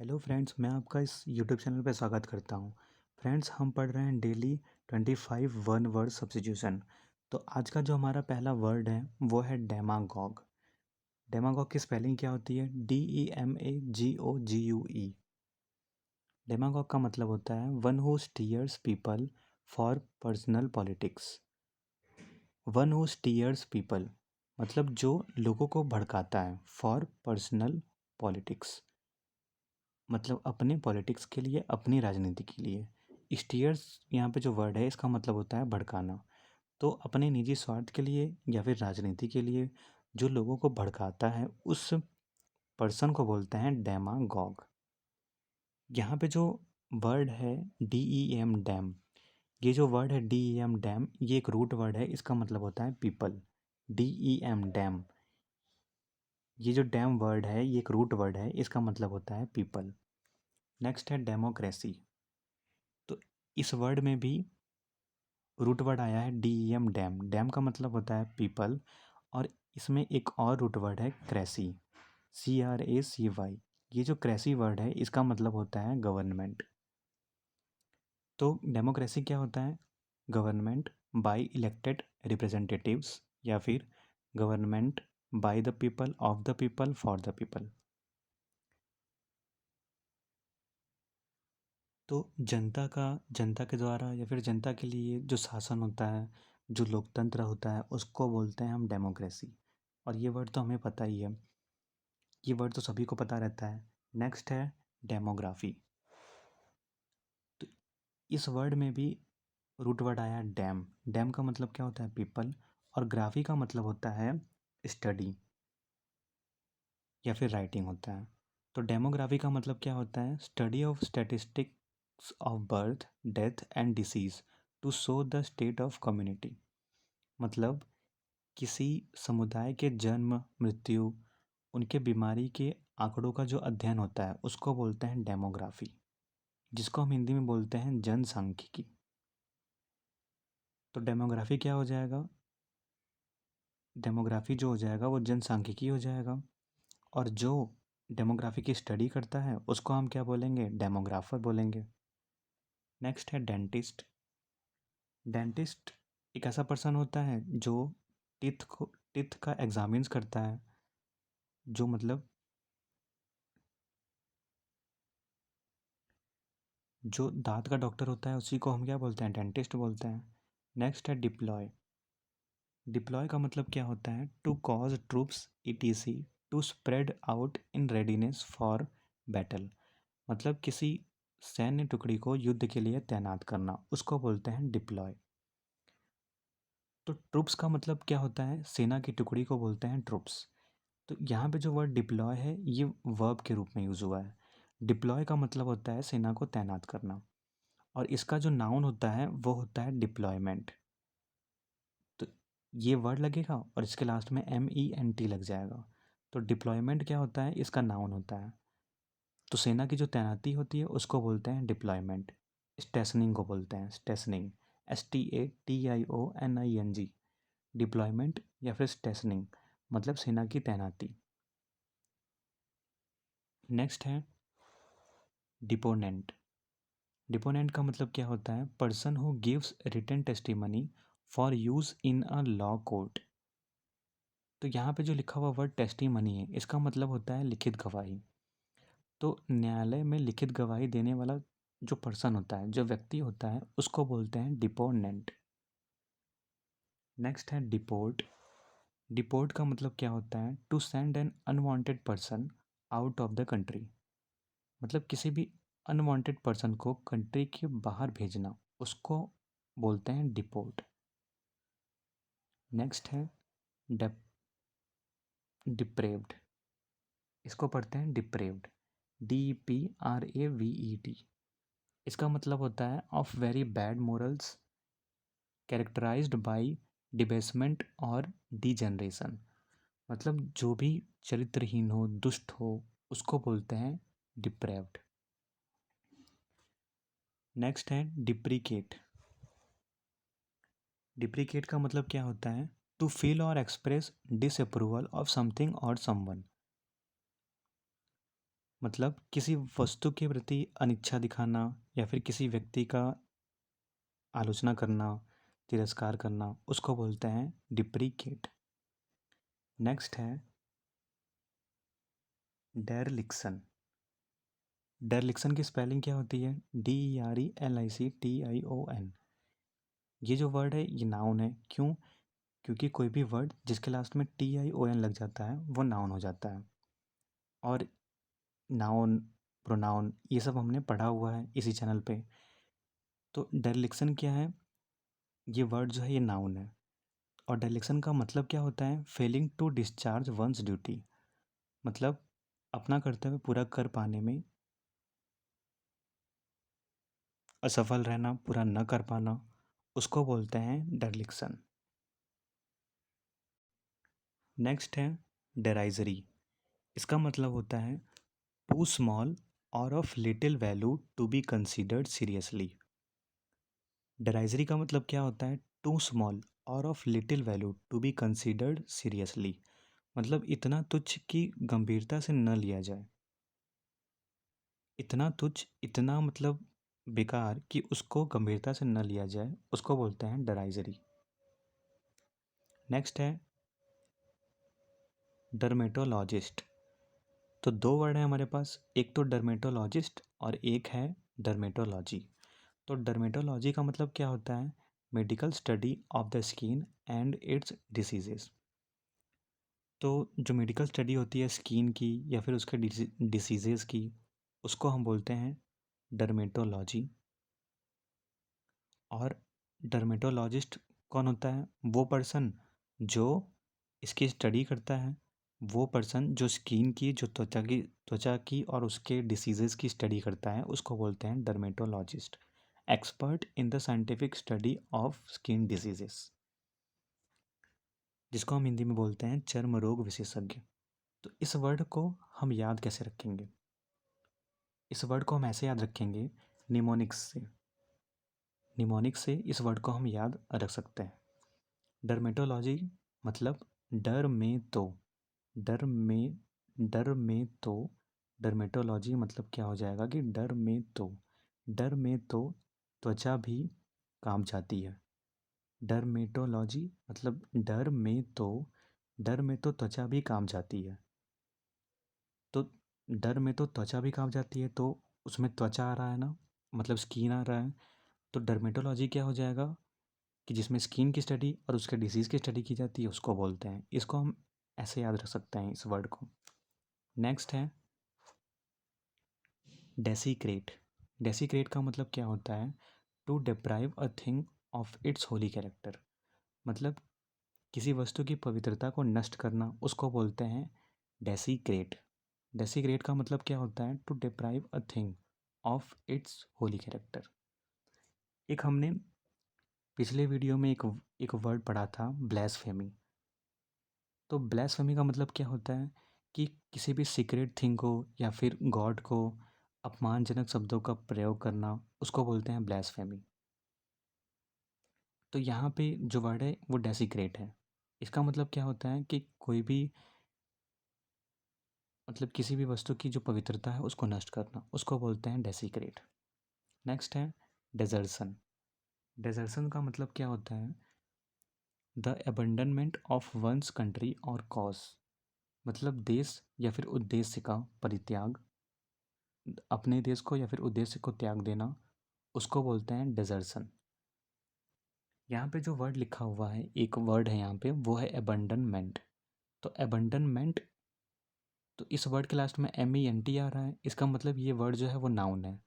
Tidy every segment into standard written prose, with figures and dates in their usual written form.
Hello friends, मैं आपका इस यूट्यूब चैनल पे स्वागत करता हूँ। फ्रेंड्स, हम पढ़ रहे हैं डेली 25 वन वर्ड सब्स्टिट्यूशन। तो आज का जो हमारा पहला वर्ड है वो है डेमागॉग। डेमागॉग की स्पेलिंग क्या होती है? DEMAGOGUE। डेमागॉग का मतलब होता है one who stairs people for personal politics. One who stairs people मतलब जो लोगों को भड़काता है, फॉर पर्सनल पॉलिटिक्स मतलब अपने पॉलिटिक्स के लिए, अपनी राजनीति के लिए। स्टीयर्स यहाँ पे जो वर्ड है इसका मतलब होता है भड़काना। तो अपने निजी स्वार्थ के लिए या फिर राजनीति के लिए जो लोगों को भड़काता है उस पर्सन को बोलते हैं डेमागॉग। यहाँ पे जो वर्ड है DEM डैम, ये जो वर्ड है DEM डैम, ये एक रूट वर्ड है। इसका मतलब होता है पीपल। DEM डैम, ये जो डैम वर्ड है ये एक रूट वर्ड है, इसका मतलब होता है पीपल। नेक्स्ट है डेमोक्रेसी। तो इस वर्ड में भी रूट वर्ड आया है DEM डैम। डैम का मतलब होता है पीपल, और इसमें एक और रूट वर्ड है क्रेसी, CRACY। ये जो क्रेसी वर्ड है इसका मतलब होता है गवर्नमेंट। तो डेमोक्रेसी क्या होता है? गवर्नमेंट बाय इलेक्टेड रिप्रेजेंटेटिव्स, या फिर government by the people, of the people, for the people. तो जनता के द्वारा या फिर जनता के लिए जो शासन होता है, जो लोकतंत्र होता है, उसको बोलते हैं हम डेमोक्रेसी। और ये वर्ड तो हमें पता ही है, ये वर्ड तो सभी को पता रहता है। नेक्स्ट है डेमोग्राफी। तो इस वर्ड में भी रूट वर्ड आया डैम। डैम का मतलब क्या होता है? पीपल। और ग्राफी का मतलब होता है स्टडी या फिर राइटिंग होता है। तो डेमोग्राफी का मतलब क्या होता है? Study of statistics of birth, death and disease to show the state of community. मतलब किसी समुदाय के जन्म, मृत्यु, उनके बीमारी के आंकड़ों का जो अध्ययन होता है उसको बोलते हैं डेमोग्राफी, जिसको हम हिंदी में बोलते हैं जनसांख्यिकी। तो डेमोग्राफी क्या हो जाएगा? डेमोग्राफी जो हो जाएगा वो जनसांख्यिकी हो जाएगा। और जो डेमोग्राफी की स्टडी करता है उसको हम क्या बोलेंगे? डेमोग्राफर बोलेंगे। नेक्स्ट है डेंटिस्ट। डेंटिस्ट एक ऐसा पर्सन होता है जो टिथ का एग्जामिन्स करता है, जो मतलब जो दांत का डॉक्टर होता है उसी को हम क्या बोलते हैं? डेंटिस्ट बोलते हैं। नेक्स्ट है डिप्लॉय। डिप्लॉय का मतलब क्या होता है? To cause troops ETC to spread out in readiness for battle. मतलब किसी सैन्य टुकड़ी को युद्ध के लिए तैनात करना, उसको बोलते हैं डिप्लॉय। तो ट्रूप्स का मतलब क्या होता है? सेना की टुकड़ी को बोलते हैं ट्रूप्स। तो यहाँ पे जो वर्ड डिप्लॉय है ये वर्ब के रूप में यूज़ हुआ है। डिप्लॉय का मतलब होता है सेना को तैनात करना, और इसका जो नाउन होता है वो होता है डिप्लॉयमेंट। तो ये वर्ड लगेगा और इसके लास्ट में MENT लग जाएगा। तो डिप्लॉयमेंट क्या होता है? इसका नाउन होता है। तो सेना की जो तैनाती होती है उसको बोलते हैं डिप्लॉयमेंट। स्टेशनिंग को बोलते हैं स्टेशनिंग, STATIONING। डिप्लॉयमेंट या फिर स्टेशनिंग मतलब सेना की तैनाती। नेक्स्ट है डिपोनेंट। डिपोनेंट का मतलब क्या होता है? Person who gives written testimony for use in a law court. तो यहाँ पे जो लिखा हुआ वर्ड टेस्टिमनी है इसका मतलब होता है लिखित गवाही। तो न्यायालय में लिखित गवाही देने वाला जो पर्सन होता है, जो व्यक्ति होता है, उसको बोलते हैं डिपोनेंट। नेक्स्ट है डिपोर्ट। डिपोर्ट का मतलब क्या होता है? To send an unwanted person out of the country. मतलब किसी भी अनवांटेड पर्सन को कंट्री के बाहर भेजना, उसको बोलते हैं डिपोर्ट। नेक्स्ट है डिप्रेव्ड। इसको पढ़ते हैं डिप्रेव्ड, DPRAVED। इसका मतलब होता है of very bad morals characterized by debasement और डिजेनरेशन। मतलब जो भी चरित्रहीन हो, दुष्ट हो, उसको बोलते हैं डिप्रेव्ड। नेक्स्ट है डिप्रिकेट। डिप्रिकेट का मतलब क्या होता है? टू फील और एक्सप्रेस डिसअप्रूवल ऑफ समथिंग और समवन। मतलब किसी वस्तु के प्रति अनिच्छा दिखाना या फिर किसी व्यक्ति का आलोचना करना, तिरस्कार करना, उसको बोलते हैं डिप्रीकेट। नेक्स्ट है डेरलिक्शन। डेरलिक्शन की स्पेलिंग क्या होती है? DERELICTION। ये जो वर्ड है ये नाउन है। क्यों? क्योंकि कोई भी वर्ड जिसके लास्ट में TION लग जाता है वो नाउन हो जाता है। और नाउन, प्रोनाउन, ये सब हमने पढ़ा हुआ है इसी चैनल पे। तो डेरलिक्शन क्या है? ये वर्ड जो है ये नाउन है। और डेरलिक्शन का मतलब क्या होता है? Failing to discharge one's duty. मतलब अपना कर्तव्य पूरा कर पाने में असफल रहना, पूरा न कर पाना, उसको बोलते हैं डेरलिक्शन। नेक्स्ट है डेराइजरी। इसका मतलब होता है टू स्मॉल और of little value to be considered seriously. Derisory का मतलब क्या होता है? टू स्मॉल और of little value to be considered seriously. मतलब इतना तुच्छ कि गंभीरता से न लिया जाए। इतना तुच्छ, इतना मतलब बेकार कि उसको गंभीरता से न लिया जाए, उसको बोलते हैं डेराइजरी। नेक्स्ट है डर्मेटोलॉजिस्ट। तो दो वर्ड हैं हमारे पास, एक तो डर्मेटोलॉजिस्ट और एक है डर्मेटोलॉजी। तो डर्मेटोलॉजी का मतलब क्या होता है? Medical study of the skin and it's diseases. तो जो मेडिकल स्टडी होती है स्किन की या फिर उसके डिसीजेस की, उसको हम बोलते हैं डर्मेटोलॉजी। और डर्मेटोलॉजिस्ट कौन होता है? वो पर्सन जो इसकी स्टडी करता है, वो पर्सन जो स्किन की, जो त्वचा की और उसके डिसीजेस की स्टडी करता है, उसको बोलते हैं dermatologist. Expert in the scientific study of skin diseases, जिसको हम हिंदी में बोलते हैं चर्म रोग विशेषज्ञ। तो इस वर्ड को हम याद कैसे रखेंगे? इस वर्ड को हम ऐसे याद रखेंगे निमोनिक्स से। निमोनिक्स से इस वर्ड को हम याद रख सकते हैं। डर्मेटोलॉजी मतलब डर में तो, डर में तो डर्मेटोलॉजी मतलब क्या हो जाएगा कि डर में तो त्वचा भी काम जाती है। डर्मेटोलॉजी मतलब डर में तो त्वचा भी काम जाती है। तो डर में तो त्वचा भी काम जाती है, तो उसमें त्वचा आ रहा है ना, मतलब स्किन आ रहा है। तो डर्मेटोलॉजी क्या हो जाएगा कि जिसमें स्किन की स्टडी और उसके डिसीज़ की स्टडी की जाती है, उसको बोलते हैं। इसको हम ऐसे याद रख सकते हैं इस वर्ड को। नेक्स्ट है डेसिक्रेट। डेसिक्रेट का मतलब क्या होता है? To deprive a thing of its holy character. मतलब किसी वस्तु की पवित्रता को नष्ट करना, उसको बोलते हैं डेसिक्रेट। डेसिक्रेट का मतलब क्या होता है? To deprive a thing of its holy character. एक हमने पिछले वीडियो में एक वर्ड पढ़ा था, ब्लैस्फेमी। तो ब्लैस्फेमी का मतलब क्या होता है कि किसी भी सीक्रेट थिंग को या फिर गॉड को अपमानजनक शब्दों का प्रयोग करना, उसको बोलते हैं ब्लैस्फेमी। तो यहाँ पे जो वर्ड है वो डेसिक्रेट है। इसका मतलब क्या होता है कि कोई भी, मतलब किसी भी वस्तु की जो पवित्रता है उसको नष्ट करना, उसको बोलते हैं डेसिक्रेट। नेक्स्ट है डेजर्सन। डेजर्सन का मतलब क्या होता है? द अबंडनमेंट ऑफ वंस कंट्री और कॉज। मतलब देश या फिर उद्देश्य का परित्याग, अपने देश को या फिर उद्देश्य को त्याग देना, उसको बोलते हैं डेजर्सन। यहाँ पे जो वर्ड लिखा हुआ है, एक वर्ड है यहाँ पे, वो है अबंडनमेंट। तो अबंडनमेंट, तो इस वर्ड के लास्ट में MENT आ रहा है, इसका मतलब ये वर्ड जो है वो नाउन है।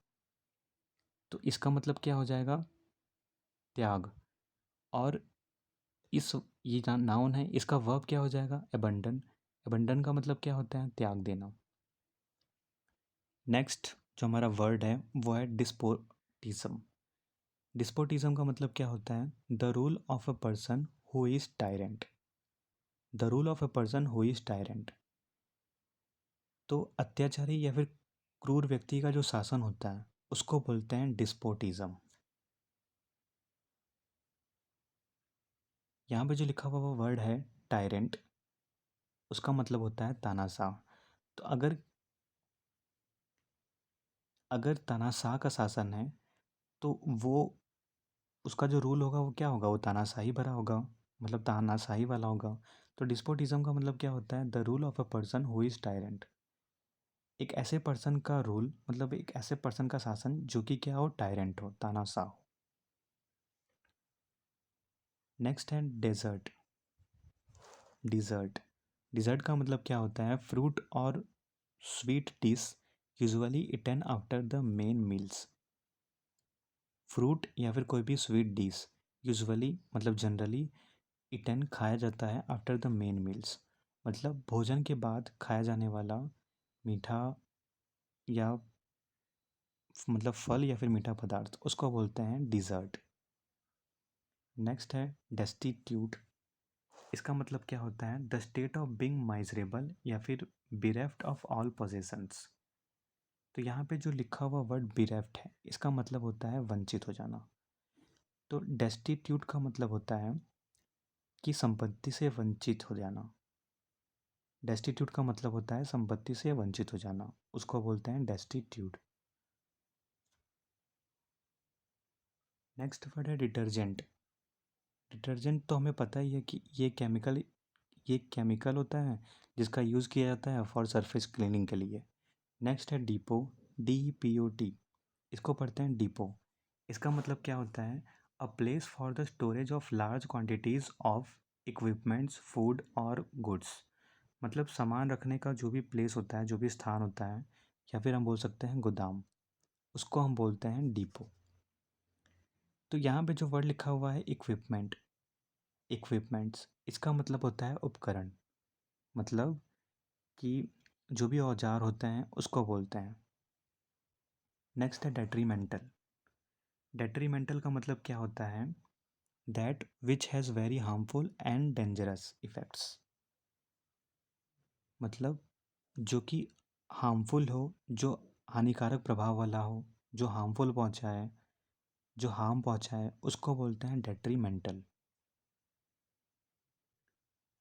तो इसका मतलब क्या हो जाएगा? त्याग। और इस ये नाउन है, इसका वर्ब क्या हो जाएगा? अबंडन। अबंडन का मतलब क्या होता है? त्याग देना। नेक्स्ट जो हमारा वर्ड है वो है डिस्पोटिज्म। डिस्पोटिज्म का मतलब क्या होता है? The rule of a person who is tyrant. The rule of a person who is tyrant. तो अत्याचारी या फिर क्रूर व्यक्ति का जो शासन होता है, उसको बोलते हैं डिस्पोटिज्म। यहाँ पे जो लिखा हुआ वो वर्ड है टायरेंट, उसका मतलब होता है तानाशाह। तो अगर अगर तानाशाह का शासन है तो वो उसका जो रूल होगा वो क्या होगा, वो तानाशाही भरा होगा, मतलब तानाशाही वाला होगा। तो डिस्पोटिज्म का मतलब क्या होता है, the rule of a person who is tyrant. एक ऐसे पर्सन का रूल, मतलब एक ऐसे पर्सन का शासन जो कि क्या हो, टायरेंट हो, तानाशाह हो। नेक्स्ट है डेजर्ट। डिज़र्ट। डिज़र्ट का मतलब क्या होता है, फ्रूट और sweet dish usually eaten after the main meals. Fruit या फिर कोई भी स्वीट डिश यूजुअली मतलब जनरली इटन खाया जाता है आफ्टर द मेन मील्स, मतलब भोजन के बाद खाया जाने वाला मीठा या मतलब फल या फिर मीठा पदार्थ, उसको बोलते हैं डिज़र्ट। नेक्स्ट है डेस्टिट्यूट। इसका मतलब क्या होता है, the state of being miserable या फिर बिरेफ्ट ऑफ ऑल पोजेशंस। तो यहाँ पे जो लिखा हुआ वर्ड बिरेफ्ट है, इसका मतलब होता है वंचित हो जाना। तो डेस्टिट्यूट का मतलब होता है कि संपत्ति से वंचित हो जाना। डेस्टिट्यूट का मतलब होता है संपत्ति से वंचित हो जाना, उसको बोलते हैं डेस्टिट्यूट। नेक्स्ट वर्ड है डिटर्जेंट। डिटर्जेंट तो हमें पता ही है कि ये केमिकल होता है जिसका यूज़ किया जाता है फॉर सरफेस क्लीनिंग के लिए। नेक्स्ट है डिपो। DPOT, इसको पढ़ते हैं डिपो। इसका मतलब क्या होता है, a place for the storage of large quantities of equipments, food और गुड्स। मतलब सामान रखने का जो भी प्लेस होता है, जो भी स्थान होता है, या फिर हम बोल सकते हैं गोदाम, उसको हम बोलते हैं डिपो। तो यहाँ पे जो वर्ड लिखा हुआ है इक्विपमेंट, इक्विपमेंट्स, इसका मतलब होता है उपकरण, मतलब कि जो भी औजार होते हैं उसको बोलते हैं। नेक्स्ट है डेट्रीमेंटल। डेट्रीमेंटल का मतलब क्या होता है, that which has very harmful and dangerous effects. मतलब जो कि हार्मफुल हो, जो हानिकारक प्रभाव वाला हो, जो हार्मफुल पहुंचाए, जो हार्म पहुंचाए, उसको बोलते हैं डेट्रीमेंटल।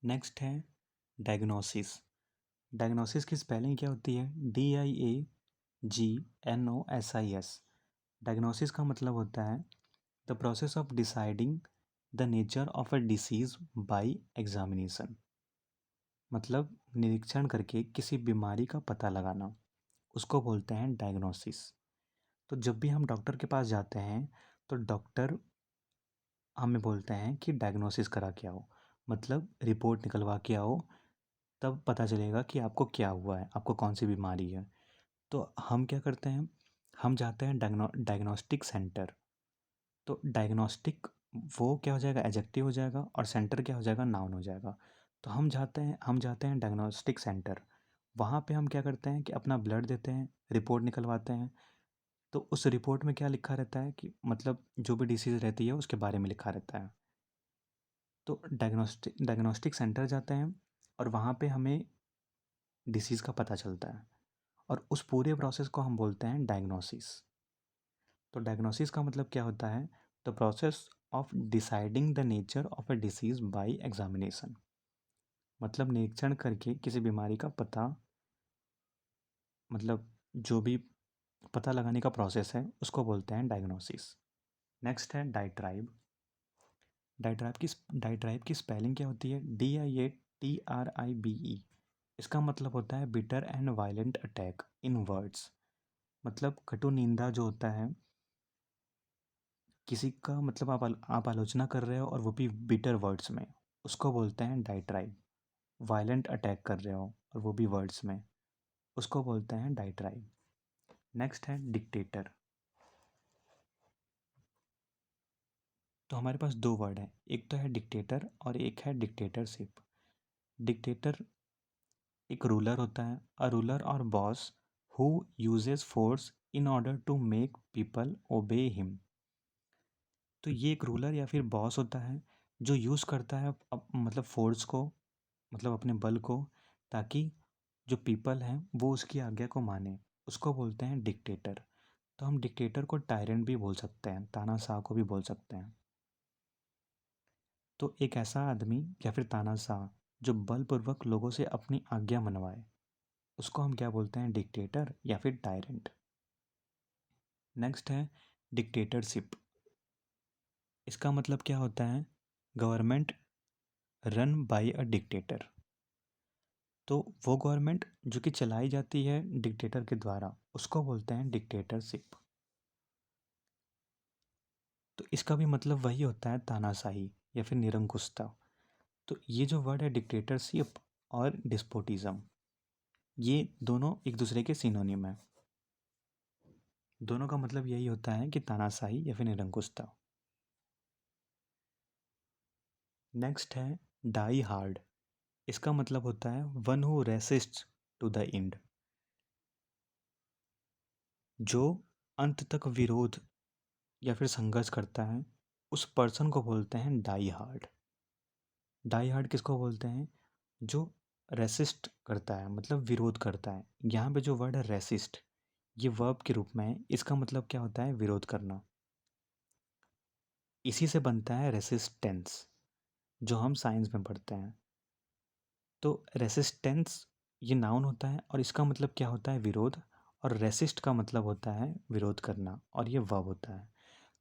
नेक्स्ट है डायग्नोसिस। डायग्नोसिस की स्पेलिंग क्या होती है, DIAGNOSIS। डायग्नोसिस का मतलब होता है the process of deciding the nature of a disease by examination. मतलब निरीक्षण करके किसी बीमारी का पता लगाना, उसको बोलते हैं डायग्नोसिस। तो जब भी हम डॉक्टर के पास जाते हैं तो डॉक्टर हमें बोलते हैं कि डायग्नोसिस करा के आओ, मतलब रिपोर्ट निकलवा के आओ, तब पता चलेगा कि आपको क्या हुआ है, आपको कौन सी बीमारी है। तो हम क्या करते हैं, हम जाते हैं डायग्नोस्टिक सेंटर। तो डायग्नोस्टिक वो क्या हो जाएगा, एडजेक्टिव हो जाएगा, और सेंटर क्या हो जाएगा, नाउन हो जाएगा। तो हम जाते हैं डायग्नोस्टिक सेंटर। वहाँ पे हम क्या करते हैं कि अपना ब्लड देते हैं, रिपोर्ट निकलवाते हैं। तो उस रिपोर्ट में क्या लिखा रहता है कि मतलब जो भी डिसीज़ रहती है उसके बारे में लिखा रहता है। तो डायग्नोस्टिक सेंटर जाते हैं और वहाँ पे हमें डिसीज़ का पता चलता है, और उस पूरे प्रोसेस को हम बोलते हैं डायग्नोसिस। तो डायग्नोसिस का मतलब क्या होता है, the process of deciding the nature of a disease by examination. मतलब निरीक्षण करके किसी बीमारी का पता, मतलब जो भी पता लगाने का प्रोसेस है उसको बोलते हैं डायग्नोसिस। नेक्स्ट है डाइट्राइब। डाइट्राइब की स्पेलिंग क्या होती है, DIATRIBE। इसका मतलब होता है bitter and violent attack in words. मतलब कटु निंदा जो होता है किसी का, मतलब आप आलोचना कर रहे हो और वो भी बिटर वर्ड्स में, उसको बोलते हैं डाइट्राइब। वायलेंट अटैक कर रहे हो और वो भी वर्ड्स में, उसको बोलते हैं डाइट्राइब। नेक्स्ट है डिक्टेटर। तो हमारे पास दो वर्ड हैं, एक तो है डिक्टेटर और एक है डिक्टेटरशिप। डिक्टेटर एक रूलर होता है, अ रूलर और boss who uses force in order to make people obey him. तो ये एक रूलर या फिर बॉस होता है जो यूज़ करता है मतलब फोर्स को, मतलब अपने बल को, ताकि जो पीपल हैं वो उसकी आज्ञा को माने, उसको बोलते हैं डिक्टेटर। तो हम डिक्टेटर को टायरेंट भी बोल सकते हैं, तानाशाह को भी बोल सकते हैं। तो एक ऐसा आदमी या फिर तानाशाह जो बलपूर्वक लोगों से अपनी आज्ञा मनवाए, उसको हम क्या बोलते हैं, डिक्टेटर या फिर टायरेंट। नेक्स्ट है डिक्टेटरशिप। इसका मतलब क्या होता है? Government run by a dictator. तो वो गवर्नमेंट जो कि चलाई जाती है डिक्टेटर के द्वारा, उसको बोलते हैं डिक्टेटरशिप। तो इसका भी मतलब वही होता है, तानाशाही या फिर निरंकुशता। तो ये जो वर्ड है डिक्टेटरशिप और डिस्पोटिज्म, ये दोनों एक दूसरे के सिनोनिम है। दोनों का मतलब यही होता है कि तानाशाही या फिर निरंकुशता। नेक्स्ट है डाई हार्ड। इसका मतलब होता है one who resist to the end. जो अंत तक विरोध या फिर संघर्ष करता है, उस पर्सन को बोलते हैं डाई हार्ड। डाई हार्ड किसको बोलते हैं? जो रेसिस्ट करता है, मतलब विरोध करता है। यहाँ पे जो वर्ड है रेसिस्ट, ये वर्ब के रूप में है। इसका मतलब क्या होता है? विरोध करना। इसी से बनता है रेसिस्टेंस, जो हम साइंस में पढ़ते हैं। तो रेसिस्टेंस ये नाउन होता है और इसका मतलब क्या होता है? विरोध। और रेसिस्ट का मतलब होता है विरोध करना, और ये वर्ब होता है।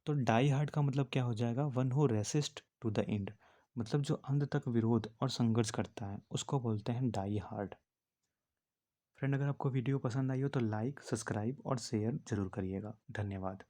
तो डाई हार्ड का मतलब क्या हो जाएगा? One who resist to the end. मतलब जो अंत तक विरोध और संघर्ष करता है, उसको बोलते हैं डाई हार्ड। फ्रेंड, अगर आपको वीडियो पसंद आई हो तो लाइक, सब्सक्राइब और शेयर जरूर करिएगा। धन्यवाद।